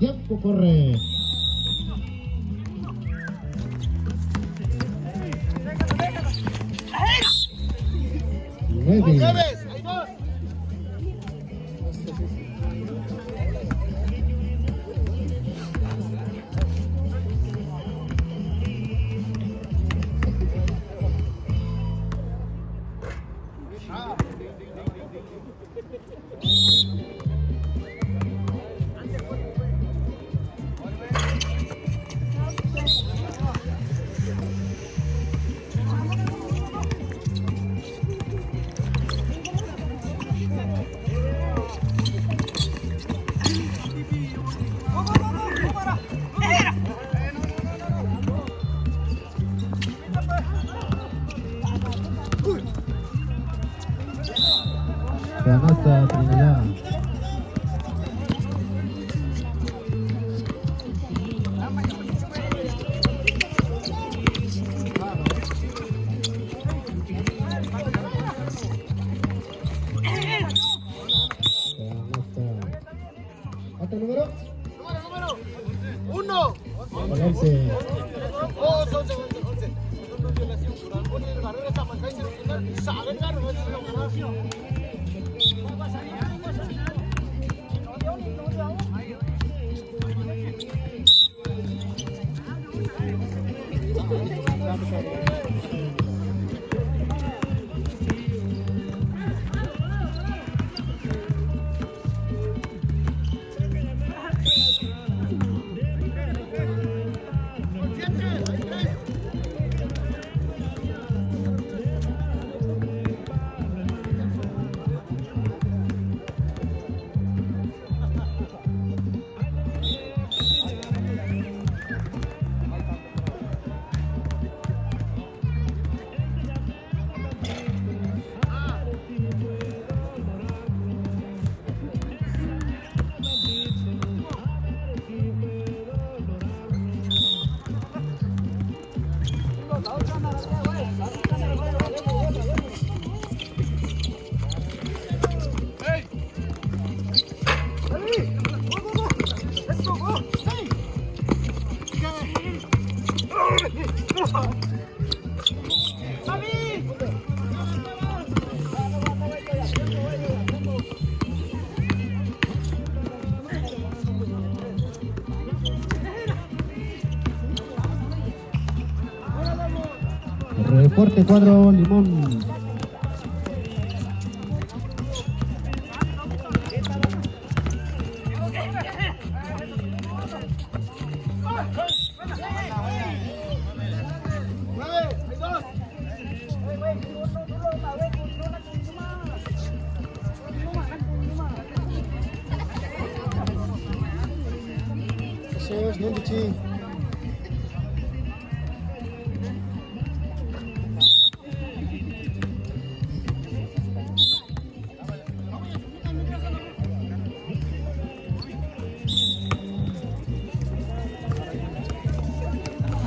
Tiempo corre. 9. Canasta Trinidad. ¿Cuánto número? Número 1. Adelante. 11. Reporte cuadro Limón.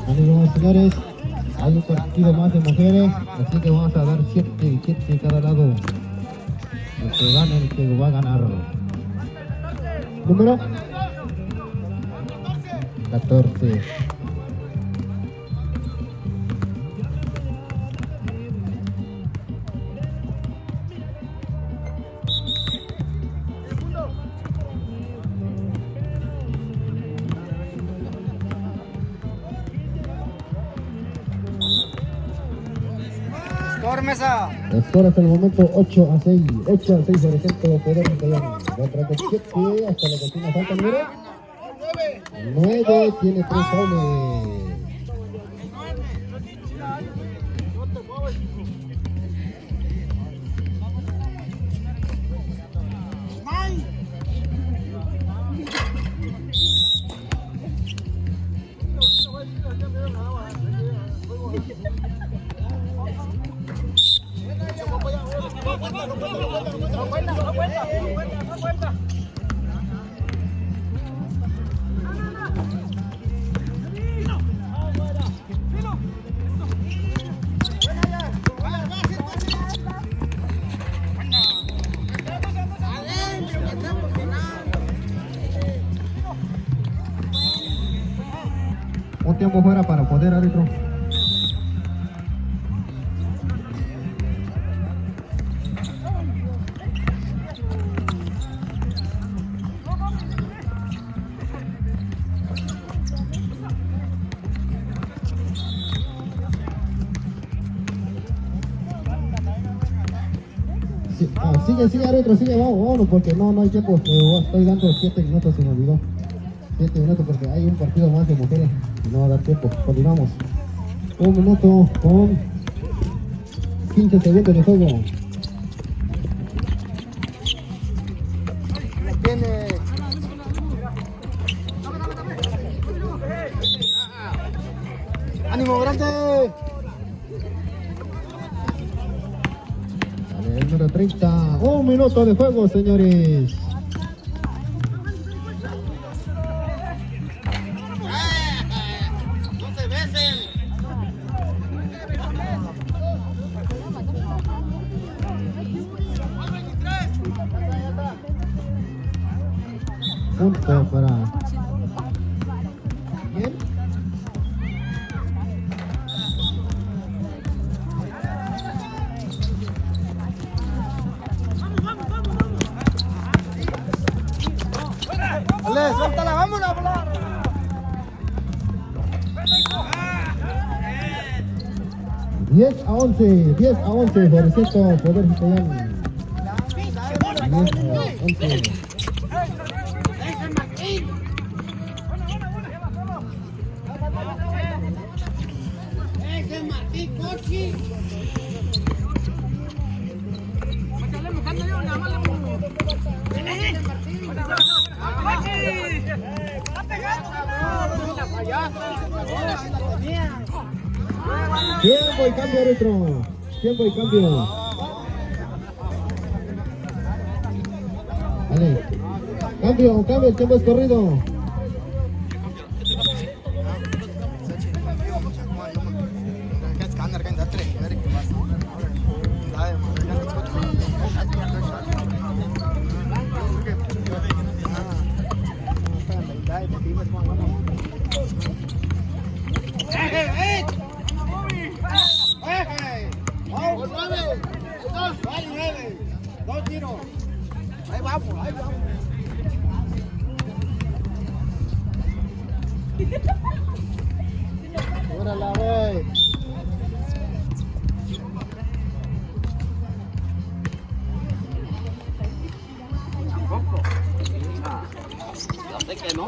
Amigos y señores, hay un partido más de mujeres, así que vamos a dar 7 cada lado. El que gane, el que va a ganar. Número 14. Mesa. Score hasta el momento 8-6. 8-6 por ejemplo, Pedro Cayano. Otra con 7 hasta la cocina falta número 9. Tiene 3 faules. Un tiempo fuera para poder, árbitro. Sigue, árbitro, sigue, vamos, porque no hay tiempo. Estoy dando 7 minutos, se me olvidó. 7 minutos porque hay un partido más de mujeres y no va a dar tiempo. Continuamos. 1 minuto con 15 segundos de juego. Tiene. ¡Ánimo, grande! El número 30. 1 minuto de juego, señores. ¡No se besen! Punto para... ¿Bien? ¡Ale, suéltala, vámonos! 10-11, 10-11, favoreciendo Poder Citoyano. 10-11. Tiempo y cambio, árbitro. Tiempo y cambio. Vale. Cambio, el tiempo es corrido. Dos tiros. Ahí vamos. Órala, güey. Tampoco. Ya sé que no.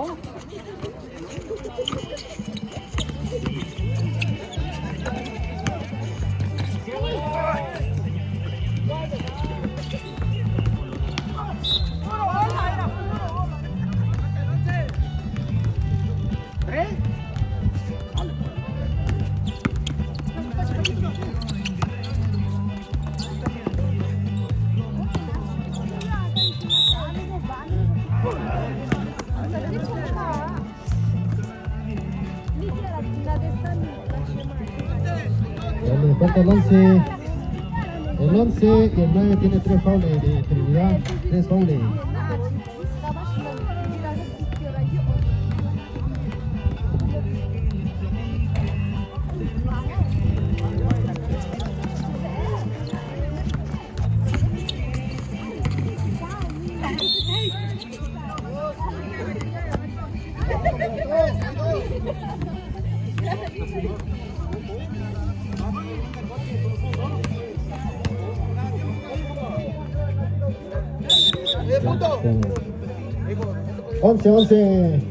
Le falta el 11. El 11 y el 9 tiene 3 faules de Trinidad. 3 faules. Punto. 11-11.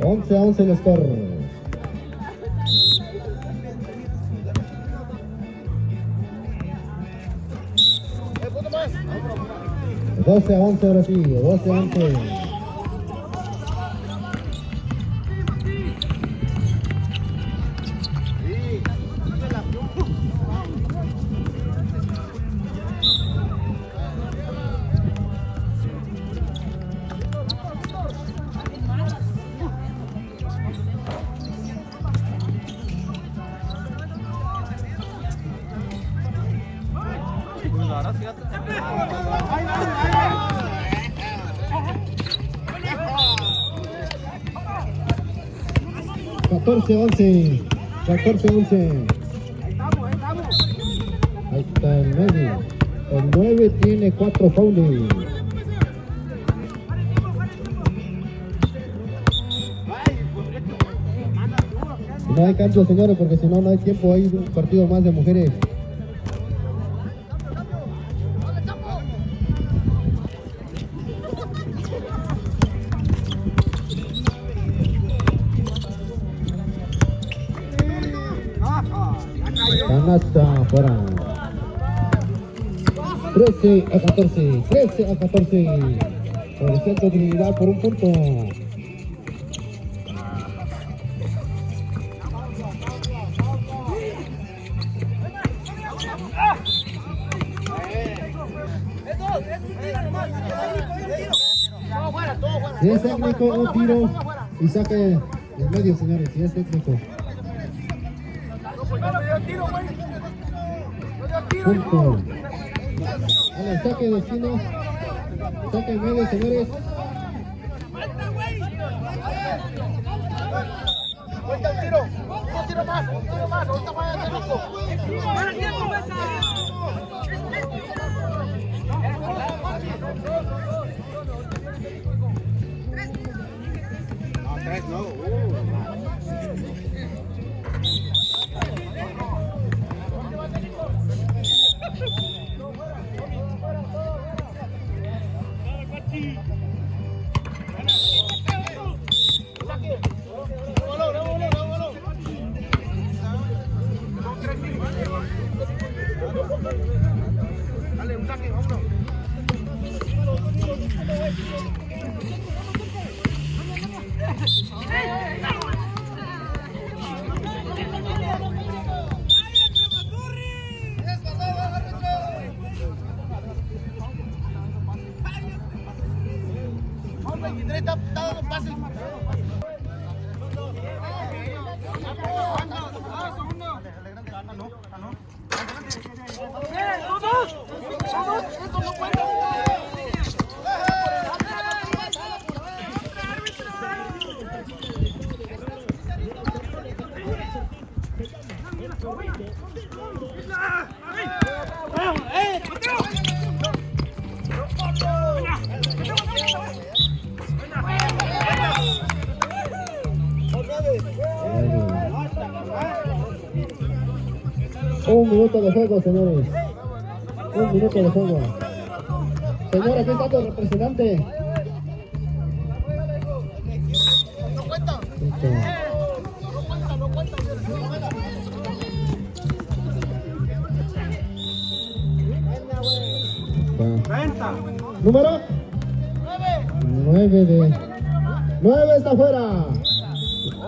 11-11 el score. Punto más. 12-11 ahora sí. 12-11. 14-11. 14-11. Ahí está el 9. El 9 tiene 4 fouls. No hay cambio, señores, porque si no, no hay tiempo. Hay un partido más de mujeres. Canasta fuera. 13-14. 13-14. Por el centro de Trinidad por un punto. Si es técnico, un tiro y saque el medio, señores. Si es técnico. Punto. Vale, saque de esquina. Saque el medio, señores. Cuenta un tiro más, ahorita vaya a hacer tres, no. Dale, un saque, vámonos. Un minuto de juego, señores. Un minuto de juego. Señora, aquí está tu representante. No cuenta. Número 9 está fuera.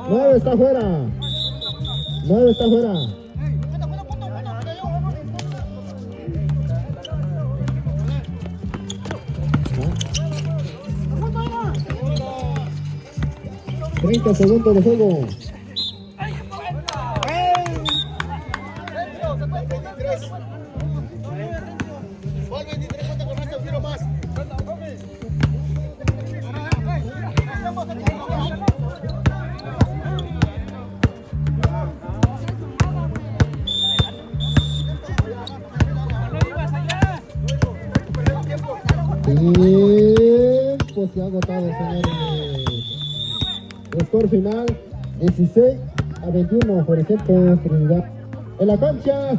9 está fuera. 9 está fuera. ¿Ah? 30 segundos de juego. Tiempo se ha agotado, señores. Score final 16-21 por ejemplo Trinidad. En la cancha